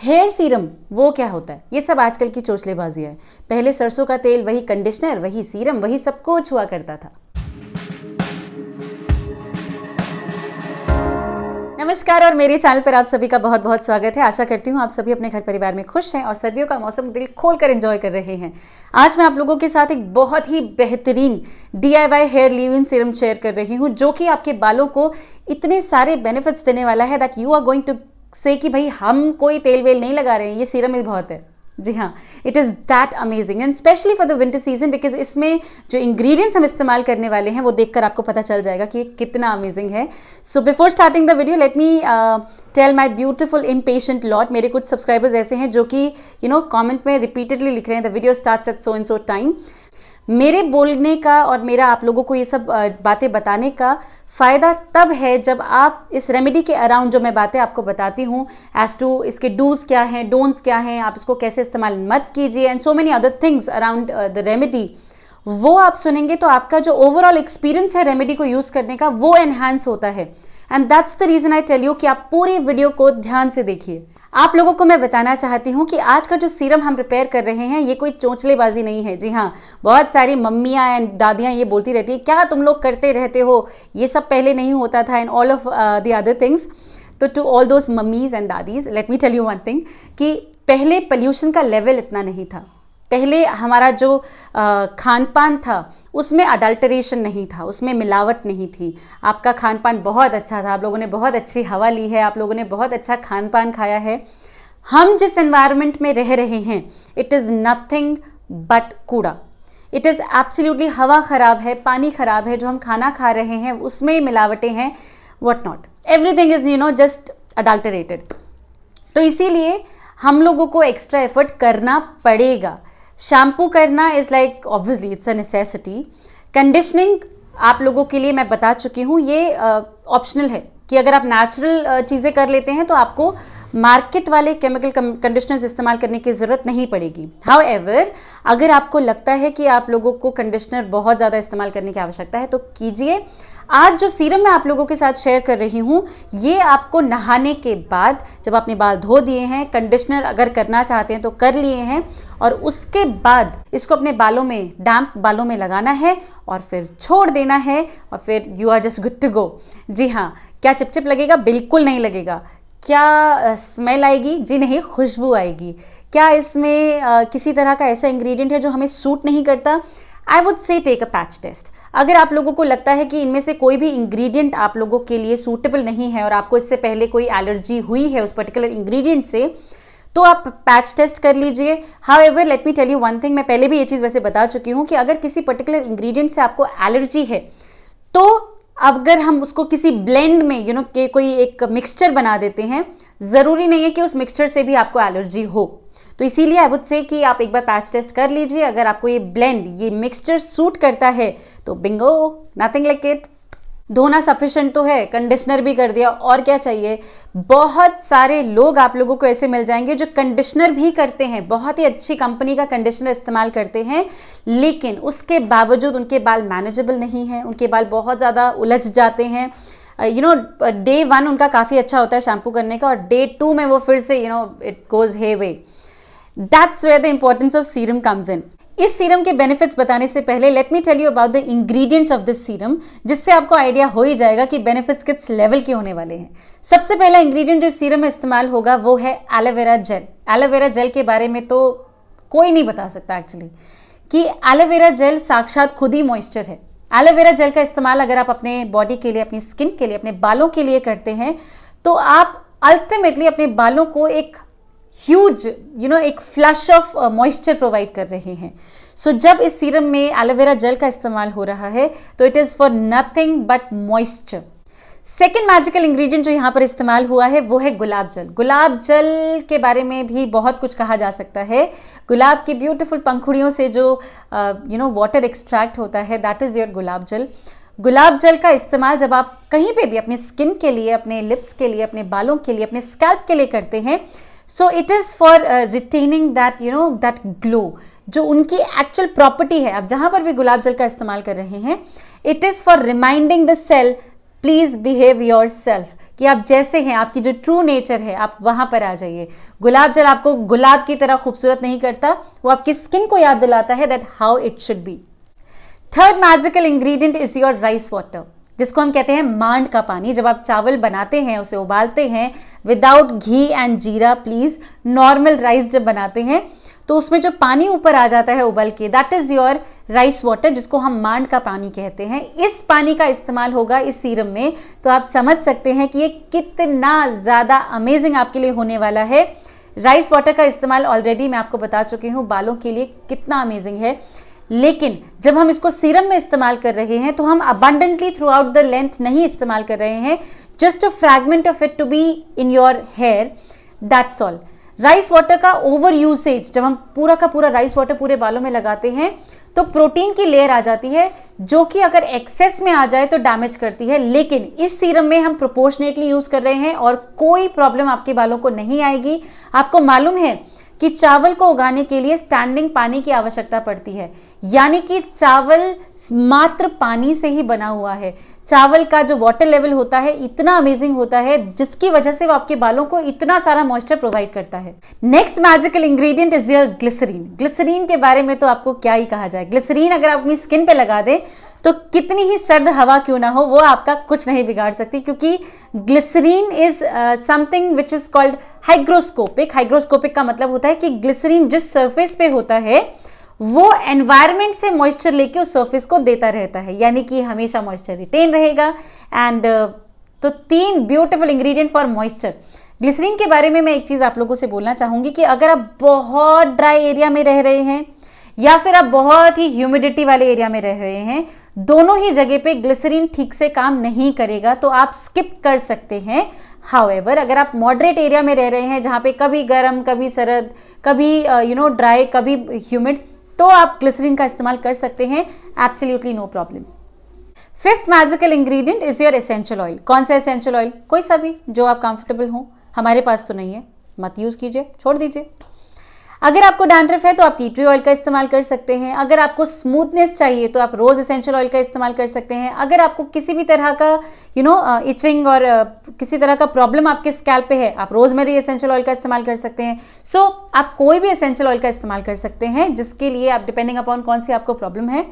Hair serum वो क्या होता है? ये सब आजकल की चोचलेबाजियां है। पहले सरसों का तेल, वही कंडीशनर, वही सीरम, वही सब कुछ हुआ करता था। नमस्कार और मेरे चैनल पर आप सभी का बहुत बहुत स्वागत है। आशा करती हूँ आप सभी अपने घर परिवार में खुश हैं और सर्दियों का मौसम दिल खोल कर एंजॉय कर रहे हैं। आज मैं आप लोगों के साथ एक बहुत ही बेहतरीन DIY hair leave in serum share कर रही हूँ, जो कि आपके बालों को इतने सारे बेनिफिट्स देने वाला है that you are going to say कि भाई हम कोई तेल वेल नहीं लगा रहे हैं, ये सीरम ही बहुत है। जी हाँ, it is that amazing and specially for the winter season, because इसमें जो इंग्रेडिएंट्स हम इस्तेमाल करने वाले हैं वो देखकर आपको पता चल जाएगा कि ये कितना अमेजिंग है। So before starting the video let me tell my beautiful impatient lot. मेरे कुछ सब्सक्राइबर्स ऐसे हैं जो कि कॉमेंट में रिपीटेडली लिख रहे हैं the video starts at so and so time. मेरे बोलने का और मेरा आप लोगों को ये सब बातें बताने का फ़ायदा तब है जब आप इस रेमेडी के अराउंड जो मैं बातें आपको बताती हूँ एज टू इसके डूज क्या हैं, डोंट्स क्या हैं, आप इसको कैसे इस्तेमाल मत कीजिए and so many other things around the remedy, वो आप सुनेंगे तो आपका जो ओवरऑल एक्सपीरियंस है रेमेडी को यूज़ करने का वो एनहांस होता है। And that's the reason I tell you कि आप पूरी वीडियो को ध्यान से देखिए। आप लोगों को मैं बताना चाहती हूँ कि आज का जो सीरम हम प्रिपेयर कर रहे हैं ये कोई चोंचलेबाजी नहीं है। जी हाँ, बहुत सारी मम्मियाँ एंड दादियाँ ये बोलती रहती है क्या तुम लोग करते रहते हो, ये सब पहले नहीं होता था and all of the other things. तो to all those mummies and दादीज let me tell you one thing कि पहले पोल्यूशन का लेवल इतना नहीं था। पहले हमारा जो खान पान था उसमें अडल्टरेशन नहीं था, उसमें मिलावट नहीं थी। आपका खान पान बहुत अच्छा था, आप लोगों ने बहुत अच्छी हवा ली है, आप लोगों ने बहुत अच्छा खान पान खाया है। हम जिस एनवायरनमेंट में रह रहे हैं इट इज़ नथिंग बट कूड़ा। इट इज़ एब्सोल्युटली, हवा ख़राब है, पानी ख़राब है, जो हम खाना खा रहे हैं उसमें मिलावटें हैं, what not, everything is just adulterated. तो इसीलिए हम लोगों को एक्स्ट्रा एफर्ट करना पड़ेगा। शैम्पू करना is like obviously it's a necessity. Conditioning आप लोगों के लिए मैं बता चुकी हूँ, ये ऑप्शनल है कि अगर आप नेचुरल चीज़ें कर लेते हैं तो आपको मार्केट वाले केमिकल कंडीशनर्स इस्तेमाल करने की ज़रूरत नहीं पड़ेगी। हाउएवर, अगर आपको लगता है कि आप लोगों को कंडीशनर बहुत ज़्यादा इस्तेमाल करने की आवश्यकता है तो कीजिए। आज जो सीरम मैं आप लोगों के साथ शेयर कर रही हूँ ये आपको नहाने के बाद, जब आपने बाल धो दिए हैं, कंडीशनर अगर करना चाहते हैं तो कर लिए हैं, और उसके बाद इसको अपने बालों में, डैम्प बालों में लगाना है और फिर छोड़ देना है और फिर you are just good to go. जी हाँ, क्या चिपचिप लगेगा? बिल्कुल नहीं लगेगा। क्या स्मेल आएगी? जी नहीं, खुशबू आएगी। क्या इसमें किसी तरह का ऐसा इंग्रेडिएंट है जो हमें सूट नहीं करता? I would say take a patch test. अगर आप लोगों को लगता है कि इनमें से कोई भी इंग्रेडिएंट आप लोगों के लिए सूटेबल नहीं है और आपको इससे पहले कोई एलर्जी हुई है उस पर्टिकुलर इंग्रेडिएंट से, तो आप पैच टेस्ट कर लीजिए। However let me tell you one thing, मैं पहले भी ये चीज़ वैसे बता चुकी हूँ कि अगर किसी पर्टिकुलर इंग्रेडिएंट से आपको एलर्जी है तो अगर हम उसको किसी ब्लेंड में के कोई एक मिक्सचर बना देते हैं, ज़रूरी नहीं है कि उस मिक्सचर से भी आपको एलर्जी हो। तो इसीलिए आई वुड से कि आप एक बार पैच टेस्ट कर लीजिए। अगर आपको ये ब्लेंड, ये मिक्सचर सूट करता है तो बिंगो, नथिंग लाइक इट। धोना सफिशिएंट तो है, कंडीशनर भी कर दिया, और क्या चाहिए। बहुत सारे लोग आप लोगों को ऐसे मिल जाएंगे जो कंडीशनर भी करते हैं, बहुत ही अच्छी कंपनी का कंडीशनर इस्तेमाल करते हैं, लेकिन उसके बावजूद उनके बाल मैनेजेबल नहीं हैं, उनके बाल बहुत ज़्यादा उलझ जाते हैं। डे 1 उनका काफ़ी अच्छा होता है शैम्पू करने का और डे 2 में वो फिर से it goes haywire. That's where the importance of serum comes in. इस सीरम के बेनिफिट्स बताने से पहले let me tell you about the ingredients of this serum, जिससे आपको आइडिया हो ही जाएगा कि बेनिफिट्स किस लेवल के होने वाले हैं। सबसे पहला इंग्रेडिएंट जो इस सीरम में इस्तेमाल होगा वो है एलोवेरा जेल। एलोवेरा जेल के बारे में तो कोई नहीं बता सकता एक्चुअली, कि एलोवेरा जेल साक्षात खुद ही मॉइस्चर है। एलोवेरा जेल का इस्तेमाल अगर आप अपने बॉडी के लिए, अपनी स्किन के लिए, अपने बालों के लिए करते हैं तो आप अल्टीमेटली अपने बालों को एक ह्यूज एक फ्लश ऑफ मॉइस्चर प्रोवाइड कर रहे हैं। सो जब इस सीरम में एलोवेरा जेल का इस्तेमाल हो रहा है तो it is for nothing but moisture. Second magical ingredient जो यहाँ पर इस्तेमाल हुआ है वो है गुलाब जल। गुलाब जल के बारे में भी बहुत कुछ कहा जा सकता है। गुलाब की ब्यूटीफुल पंखुड़ियों से जो वाटर एक्सट्रैक्ट होता है, दैट इज़ योर गुलाब जल। गुलाब जल का इस्तेमाल जब आप कहीं पे भी अपने स्किन के लिए, अपने लिप्स के लिए, अपने बालों के लिए, अपने स्कैल्प के लिए करते हैं, so it is for retaining that that glow, जो उनकी एक्चुअल प्रॉपर्टी है। आप जहाँ पर भी गुलाब जल का इस्तेमाल कर रहे हैं, it is for reminding the cell please behave yourself, कि आप जैसे हैं, आपकी जो ट्रू नेचर है, आप वहां पर आ जाइए। गुलाब जल आपको गुलाब की तरह खूबसूरत नहीं करता, वो आपकी स्किन को याद दिलाता है that how it should be. Third magical ingredient is your rice water, जिसको हम कहते हैं मांड का पानी। जब आप चावल बनाते हैं, उसे उबालते हैं विदाउट घी एंड जीरा, प्लीज, नॉर्मल राइस जब बनाते हैं तो उसमें जो पानी ऊपर आ जाता है उबल के, that is your rice water, जिसको हम मांड का पानी कहते हैं। इस पानी का इस्तेमाल होगा इस सीरम में, तो आप समझ सकते हैं कि ये कितना ज़्यादा अमेजिंग आपके लिए होने वाला है। राइस वाटर का इस्तेमाल ऑलरेडी मैं आपको बता चुकी हूँ बालों के लिए कितना अमेजिंग है, लेकिन जब हम इसको सीरम में इस्तेमाल कर रहे हैं तो हम abundantly throughout the length नहीं इस्तेमाल कर रहे हैं, just a fragment of it to be in your hair, that's all. Rice water का ओवर यूसेज, जब हम पूरा का पूरा राइस वाटर पूरे बालों में लगाते हैं तो प्रोटीन की लेयर आ जाती है, जो कि अगर एक्सेस में आ जाए तो डैमेज करती है, लेकिन इस सीरम में हम प्रोपोर्शनेटली यूज कर रहे हैं और कोई प्रॉब्लम आपके बालों को नहीं आएगी। आपको मालूम है कि चावल को उगाने के लिए स्टैंडिंग पानी की आवश्यकता पड़ती है, यानी कि चावल मात्र पानी से ही बना हुआ है। चावल का जो वाटर लेवल होता है इतना अमेजिंग होता है, जिसकी वजह से वो आपके बालों को इतना सारा मॉइस्चर प्रोवाइड करता है। Next magical ingredient is your glycerine. Glycerine के बारे में तो आपको क्या ही कहा जाए। ग्लिसरीन अगर आप अपनी स्किन पे लगा दें तो कितनी ही सर्द हवा क्यों ना हो, वो आपका कुछ नहीं बिगाड़ सकती, क्योंकि glycerine is something which is called hygroscopic. Hygroscopic का मतलब होता है कि ग्लिसरीन जिस सरफेस पे होता है वो एनवायरनमेंट से मॉइस्चर लेके उस सरफेस को देता रहता है, यानी कि हमेशा मॉइस्चर रिटेन रहेगा। एंड तो 3 beautiful ingredient for moisture. Glycerine के बारे में मैं एक चीज आप लोगों से बोलना चाहूंगी कि अगर आप बहुत ड्राई एरिया में रह रहे हैं या फिर आप बहुत ही ह्यूमिडिटी वाले एरिया में रह रहे हैं, दोनों ही जगह पे ग्लिसरीन ठीक से काम नहीं करेगा, तो आप स्किप कर सकते हैं। हाउएवर अगर आप मॉडरेट एरिया में रह रहे हैं जहाँ पे कभी गर्म, कभी सरद, कभी ड्राई, कभी ह्यूमिड, तो आप ग्लिसरीन का इस्तेमाल कर सकते हैं, absolutely no problem. Fifth magical ingredient is your essential oil. कौन सा एसेंशियल ऑयल? कोई सा भी जो आप कंफर्टेबल हो। हमारे पास तो नहीं है, मत यूज कीजिए, छोड़ दीजिए। अगर आपको डैंड्रफ है तो आप टी ट्री ऑयल का इस्तेमाल कर सकते हैं। अगर आपको स्मूथनेस चाहिए तो आप रोज एसेंशियल ऑयल का इस्तेमाल कर सकते हैं। अगर आपको किसी भी तरह का इचिंग और किसी तरह का प्रॉब्लम आपके स्कैल्प पे है, आप रोजमेरी एसेंशियल ऑयल का इस्तेमाल कर सकते हैं। सो आप कोई भी एसेंशियल ऑयल का इस्तेमाल कर सकते हैं, जिसके लिए आप डिपेंडिंग अपॉन कौन सी आपको प्रॉब्लम है।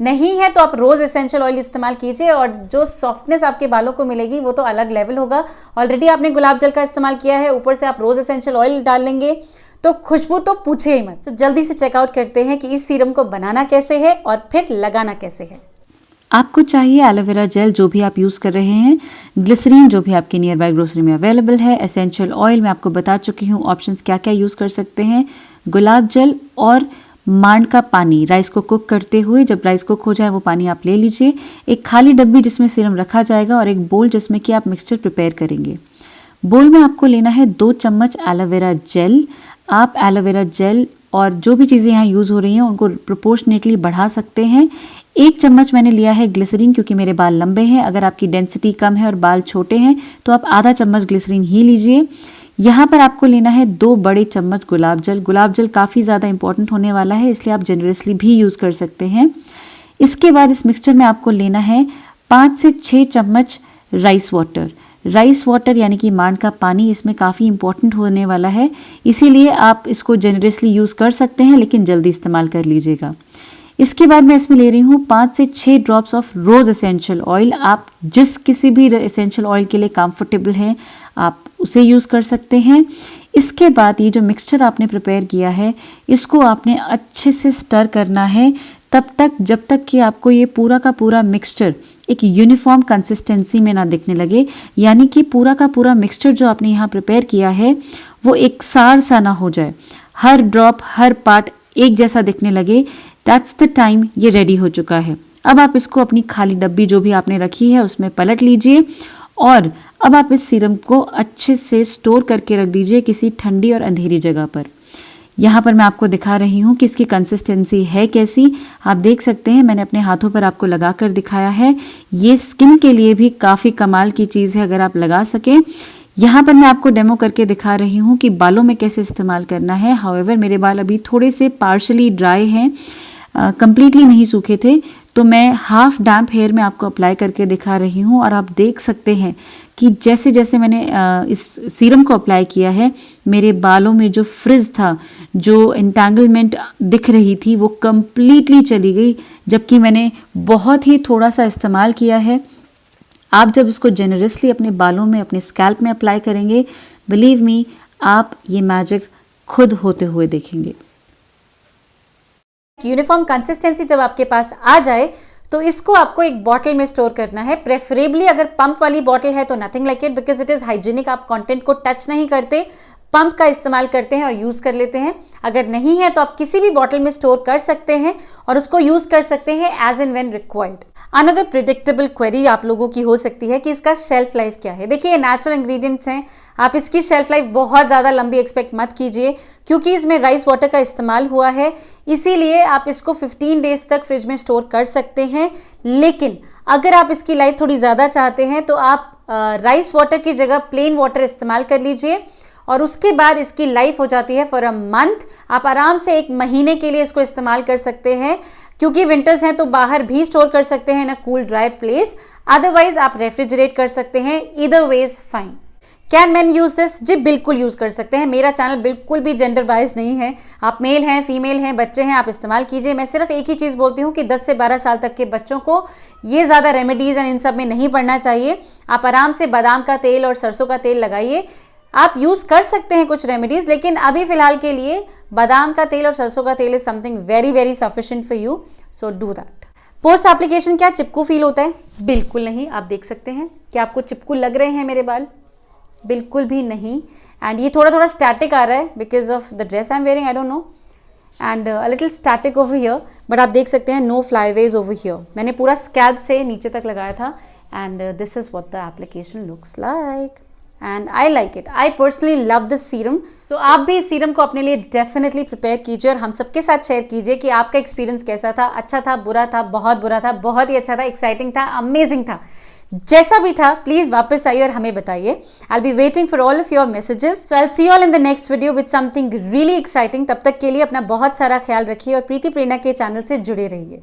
नहीं है तो आप रोज एसेंशियल ऑयल इस्तेमाल कीजिए और जो सॉफ्टनेस आपके बालों को मिलेगी वो तो अलग लेवल होगा। ऑलरेडी आपने गुलाब जल का इस्तेमाल किया है, ऊपर से आप रोज एसेंशियल ऑयल डाल लेंगे तो खुशबू तो पूछे ही मत। तो जल्दी से चेकआउट करते हैं कि इस सीरम को बनाना कैसे है और फिर लगाना कैसे है। आपको चाहिए एलोवेरा जेल जो भी आप यूज़ कर रहे हैं, ग्लिसरीन जो भी आपके नियर बाय ग्रोसरी में अवेलेबल है, एसेंशियल ऑयल मैं आपको बता चुकी हूँ ऑप्शंस क्या क्या यूज़ कर सकते हैं, गुलाब जल और मांड का पानी। राइस को कुक करते हुए जब राइस कुक हो जाए वो पानी आप ले लीजिए। एक खाली डब्बी जिसमें सीरम रखा जाएगा और एक बोल जिसमें कि आप मिक्सचर प्रिपेयर करेंगे। बोल में आपको लेना है 2 चम्मच एलोवेरा जेल। आप एलोवेरा जेल और जो भी चीज़ें यहाँ यूज़ हो रही हैं उनको प्रोपोर्शनेटली बढ़ा सकते हैं। 1 चम्मच मैंने लिया है ग्लिसरीन, क्योंकि मेरे बाल लंबे हैं। अगर आपकी डेंसिटी कम है और बाल छोटे हैं तो आप आधा चम्मच ग्लिसरीन ही लीजिए। यहाँ पर आपको लेना है 2 बड़े चम्मच गुलाब जल। गुलाब जल काफ़ी ज़्यादा इंपॉर्टेंट होने वाला है, इसलिए आप जनरसली भी यूज़ कर सकते हैं। इसके बाद इस मिक्सचर में आपको लेना है 5 से 6 चम्मच राइस वाटर। राइस वाटर यानी कि मांड का पानी इसमें काफ़ी इंपॉर्टेंट होने वाला है, इसीलिए आप इसको जनरसली यूज़ कर सकते हैं, लेकिन जल्दी इस्तेमाल कर लीजिएगा। इसके बाद मैं इसमें ले रही हूँ 5 से 6 drops of rose essential oil. आप जिस किसी भी एसेंशियल ऑयल के लिए कंफर्टेबल हैं आप उसे यूज़ कर सकते हैं। इसके बाद ये जो मिक्सचर आपने प्रिपेयर किया है इसको आपने अच्छे से स्टर करना है तब तक जब तक कि आपको ये पूरा का पूरा मिक्सचर एक यूनिफॉर्म कंसिस्टेंसी में ना दिखने लगे, यानी कि पूरा का पूरा मिक्सचर जो आपने यहाँ प्रिपेयर किया है वो एक सार सा ना हो जाए, हर ड्रॉप हर पार्ट एक जैसा दिखने लगे। दैट्स द टाइम ये रेडी हो चुका है। अब आप इसको अपनी खाली डब्बी जो भी आपने रखी है उसमें पलट लीजिए और अब आप इस सीरम को अच्छे से स्टोर करके रख दीजिए किसी ठंडी और अंधेरी जगह पर। यहाँ पर मैं आपको दिखा रही हूँ कि इसकी कंसिस्टेंसी है कैसी। आप देख सकते हैं, मैंने अपने हाथों पर आपको लगा कर दिखाया है। ये स्किन के लिए भी काफ़ी कमाल की चीज़ है अगर आप लगा सकें। यहाँ पर मैं आपको डेमो करके दिखा रही हूँ कि बालों में कैसे इस्तेमाल करना है। हाउएवर मेरे बाल अभी थोड़े से पार्शली ड्राई हैं, कंप्लीटली नहीं सूखे थे, तो मैं हाफ डैम्प हेयर में आपको अप्लाई करके दिखा रही हूँ और आप देख सकते हैं कि जैसे जैसे मैंने इस सीरम को अप्लाई किया है, मेरे बालों में जो फ्रिज था, जो एंटेंगलमेंट दिख रही थी, वो कम्प्लीटली चली गई, जबकि मैंने बहुत ही थोड़ा सा इस्तेमाल किया है। आप जब इसको जेनरसली अपने बालों में, अपने स्कैल्प में अप्लाई करेंगे, बिलीव मी, आप ये मैजिक खुद होते हुए देखेंगे। यूनिफॉर्म कंसिस्टेंसी जब आपके पास आ जाए तो इसको आपको एक बॉटल में स्टोर करना है। प्रेफरेबली अगर पंप वाली बॉटल है तो nothing like it, because it is hygienic, आप कंटेंट को टच नहीं करते, पंप का इस्तेमाल करते हैं और यूज कर लेते हैं। अगर नहीं है तो आप किसी भी बॉटल में स्टोर कर सकते हैं और उसको यूज कर सकते हैं as and when required. Another predictable query आप लोगों की हो सकती है कि इसका शेल्फ लाइफ क्या है। देखिए, नेचुरल इंग्रेडिएंट्स हैं, आप इसकी शेल्फ लाइफ बहुत ज़्यादा लंबी एक्सपेक्ट मत कीजिए, क्योंकि इसमें राइस वाटर का इस्तेमाल हुआ है, इसीलिए आप इसको 15 डेज तक फ्रिज में स्टोर कर सकते हैं। लेकिन अगर आप इसकी लाइफ थोड़ी ज़्यादा चाहते हैं तो आप राइस वाटर की जगह प्लेन वाटर इस्तेमाल कर लीजिए और उसके बाद इसकी लाइफ हो जाती है फॉर अ मंथ। आप आराम से 1 महीने के लिए इसको इस्तेमाल कर सकते हैं, क्योंकि विंटर्स हैं तो बाहर भी स्टोर कर सकते हैं in a cool dry place, otherwise आप रेफ्रिजरेट कर सकते हैं। Either way is fine. Can man use this? जी बिल्कुल यूज कर सकते हैं। मेरा चैनल बिल्कुल भी जेंडर बायस नहीं है, आप मेल हैं, फीमेल हैं, बच्चे हैं, आप इस्तेमाल कीजिए। मैं सिर्फ एक ही चीज़ बोलती हूँ कि 10 से 12 साल तक के बच्चों को ये ज़्यादा रेमेडीज़ एंड इन सब में नहीं पड़ना चाहिए। आप आराम से बादाम का तेल और सरसों का तेल लगाइए। आप यूज़ कर सकते हैं कुछ रेमेडीज़, लेकिन अभी फ़िलहाल के लिए बादाम का तेल और सरसों का तेल is something very very sufficient for you, so do that. Post application क्या चिपकू फील होता है? बिल्कुल नहीं। आप देख सकते हैं कि आपको चिपकू लग रहे हैं मेरे बाल? बिल्कुल भी नहीं। एंड ये थोड़ा थोड़ा स्टैटिक आ रहा है because of the dress I am wearing, I don't know, and a little static over here, but आप देख सकते हैं नो फ्लाईवेज ओवर हियर। मैंने पूरा स्कैल्प से नीचे तक लगाया था and this is what the application looks like and I like it. I personally love this serum. So आप भी इस सीरम को अपने लिए डेफिनेटली प्रिपेयर कीजिए और हम सबके साथ शेयर कीजिए कि आपका एक्सपीरियंस कैसा था, अच्छा था, बुरा था, बहुत बुरा था, बहुत ही अच्छा था, एक्साइटिंग था, अमेजिंग था, जैसा भी था प्लीज वापस आइए और हमें बताइए। I will be waiting for all of your messages. So I will see you all in the next video with something really exciting. तब तक के लिए अपना बहुत सारा ख्याल रखिए और प्रीति प्रेरणा के चैनल से जुड़े रहिए।